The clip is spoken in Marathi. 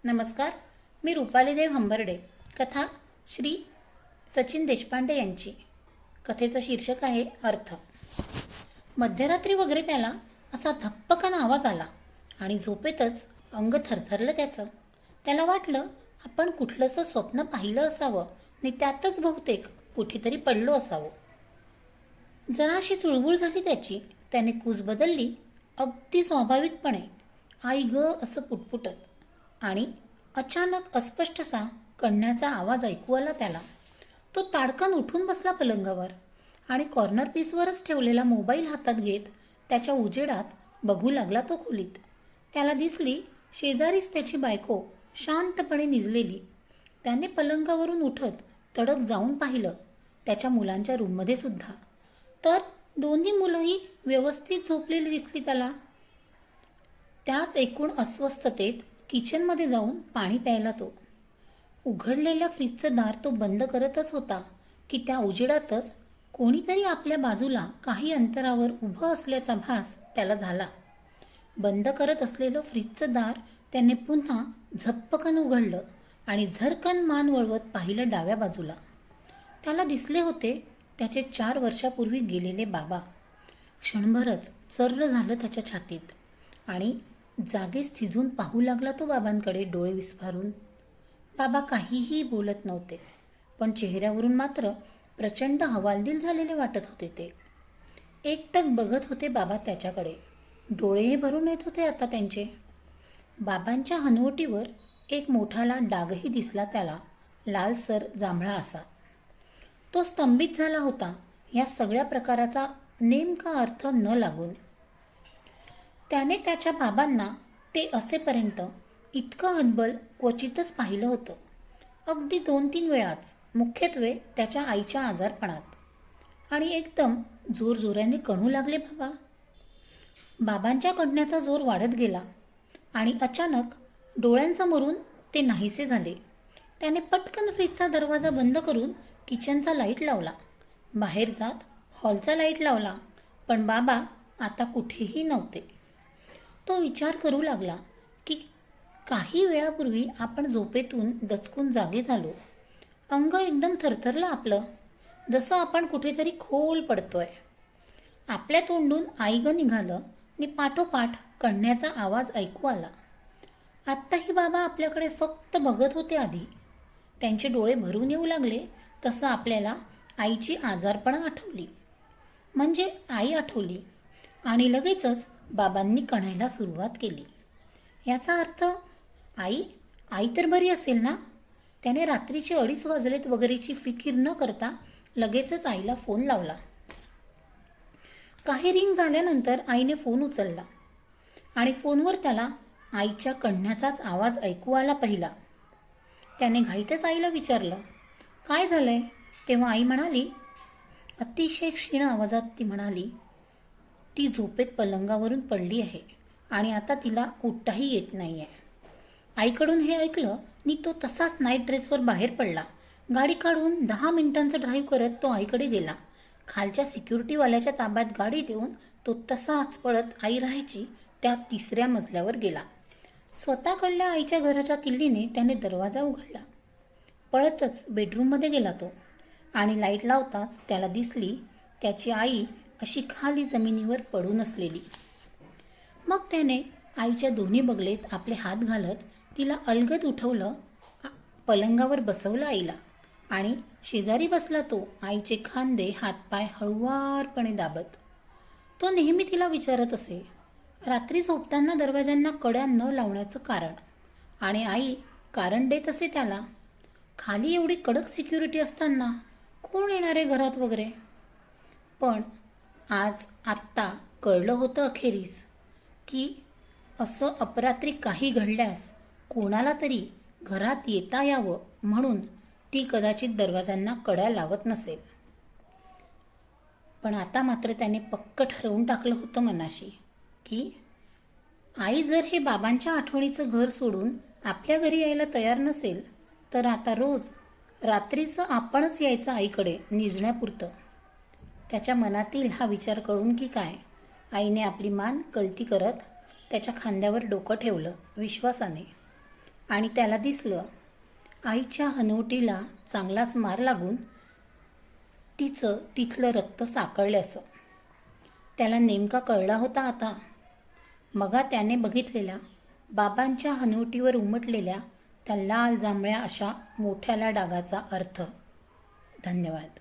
नमस्कार. मी रुपाली देव हंबर्डे. कथा श्री सचिन देशपांडे यांची. कथेचं शीर्षक आहे अर्थ. मध्यरात्री वगैरे त्याला असा धप्पकन आवाज आला आणि झोपेतच अंग थरथरलं त्याचं. त्याला वाटलं आपण कुठलंसं स्वप्न पाहिलं असावं आणि त्यातच बहुतेक कुठेतरी पडलो असावं. जराशी चुळबुळ झाली त्याची. त्याने कूस बदलली. अगदी स्वाभाविकपणे आई ग असं पुटपुटत आणि अचानक अस्पष्टसा कण्याचा आवाज ऐकू आला त्याला. तो ताडकन उठून बसला पलंगावर आणि कॉर्नर पीसवरच ठेवलेला मोबाईल हातात घेत त्याच्या उजेडात बघू लागला तो खोलीत. त्याला दिसली शेजारीच त्याची बायको शांतपणे निजलेली. त्याने पलंगावरून उठत तडक जाऊन पाहिलं त्याच्या मुलांच्या रूममध्ये सुद्धा. तर दोन्ही मुलंही व्यवस्थित झोपलेली दिसली त्याला. त्याच एकूण अस्वस्थतेत किचनमध्ये जाऊन पाणी प्यायला तो. उघडलेल्या फ्रीजचं दार तो बंद करतच होता की त्या उजेडातच कोणीतरी आपल्या बाजूला काही अंतरावर उभं असल्याचा भास त्याला झाला. बंद करत असलेलं फ्रीजचं दार त्याने पुन्हा झप्पकन उघडलं आणि झरकन मान वळवत पाहिलं डाव्या बाजूला. त्याला दिसले होते त्याचे 4 वर्षापूर्वी गेलेले बाबा. क्षणभरच चर्र झालं त्याच्या छातीत आणि जागेच थिजून पाहू लागला तो बाबांकडे डोळे विस्फारून. बाबा काहीही बोलत नव्हते, पण चेहऱ्यावरून मात्र प्रचंड हवालदिल झालेले वाटत होते ते. एकटक बघत होते बाबा त्याच्याकडे. डोळेही भरून येत होते आता त्यांचे. बाबांच्या हनवटीवर एक मोठाला डागही दिसला त्याला, लालसर जांभळा असा. तो स्तंभित झाला होता या सगळ्या प्रकाराचा नेमका अर्थ न लागून. त्याने त्याच्या बाबांना ते असेपर्यंत इतकं हतबल क्वचितच पाहिलं होतं. अगदी 2-3 वेळाच, मुख्यत्वे त्याच्या आईच्या आजारपणात. आणि एकदम जोरजोराने कणू लागले बाबा. बाबांच्या कणण्याचा जोर वाढत गेला आणि अचानक डोळ्यांसमोरून ते नाहीसे झाले. त्याने पटकन फ्रीजचा दरवाजा बंद करून किचनचा लाईट लावला. बाहेर जात हॉलचा लाईट लावला, पण बाबा आता कुठेही नव्हते. तो विचार करू लागला की काही वेळापूर्वी आपण झोपेतून दचकून जागे झालो. अंग एकदम थरथरलं आपलं, जसं आपण कुठेतरी खोल पडतोय. आपल्या तोंडून आई ग निघालं आणि पाठोपाठ कणण्याचा आवाज ऐकू आला. आत्ताही बाबा आपल्याकडे फक्त बघत होते. आधी त्यांचे डोळे भरून येऊ लागले तसं आपल्याला आईची आजारपणं आठवली, म्हणजे आई आठवली आणि लगेचच बाबांनी कणायला सुरुवात केली. याचा अर्थ आई आई तर बरी असेल ना. त्याने रात्रीचे 2:30 वाजलेत वगैरेची फिकीर न करता लगेचच आईला फोन लावला. काही रिंग झाल्यानंतर आईने फोन उचलला आणि फोनवर त्याला आईच्या कणण्याचाच आवाज ऐकू आला पहिला. त्याने घाईतच आईला विचारलं, काय झालंय? तेव्हा आई म्हणाली, अतिशय क्षीण आवाजात ती म्हणाली, ती झोपेत पलंगावरून पडली आहे आणि आता तिला उठताही येत नाहीये. आईकडून हे ऐकलं आणि तो तसाच नाईट ड्रेसवर बाहेर पडला. गाडी काढून 10 मिनिटांचं ड्राईव्ह करत तो आईकडे गेला. खालच्या सिक्युरिटीवाल्याच्या ताब्यात गाडी देऊन तो तसाच पळत आई राहायची त्या 3ऱ्या मजल्यावर गेला. स्वतःकडल्या आईच्या घराच्या किल्लीने त्याने दरवाजा उघडला. पळतच बेडरूममध्ये गेला तो आणि लाईट लावताच त्याला दिसली त्याची आई अशी खाली जमिनीवर पडून असलेली. मग त्याने आईच्या दोन्ही बगलेत आपले हात घालत तिला अलगद उठवलं, पलंगावर बसवलं आईला आणि शेजारी बसला तो आईचे खांदे हातपाय हळुवारपणे दाबत. तो नेहमी तिला विचारत असे, रात्री झोपताना दरवाज्यांना कड्या न लावण्याचं कारण, आणि आई कारण देत असे त्याला. खाली एवढी कडक सिक्युरिटी असताना कोण येणारे घरात वगैरे. पण आत्ता कळलं होतं अखेरीस की असं अपरात्री काही घडल्यास कोणाला तरी घरात येता यावं म्हणून ती कदाचित दरवाजांना कड्या लावत नसेल. पण आता मात्र त्याने पक्क ठरवून टाकलं होतं मनाशी की आई जर हे बाबांच्या आठवणीचं घर सोडून आपल्या घरी यायला तयार नसेल तर आता रोज रात्रीचं आपणच यायचं आईकडे निजण्यापुरतं. त्याच्या मनातील हा विचार कळून की काय, आईने आपली मान कलती करत त्याच्या खांद्यावर डोकं ठेवलं विश्वासाने आणि त्याला दिसलं आईच्या हनुवटीला चांगलाच मार लागून तिचं तिथलं रक्त साकळल्याचं. त्याला नेमका कळला होता आता. मगा त्याने बघितलेल्या बाबांच्या हनुवटीवर उमटलेल्या त्या लाल जांभळ्या अशा मोठ्याल्या डागाचा अर्थ. धन्यवाद.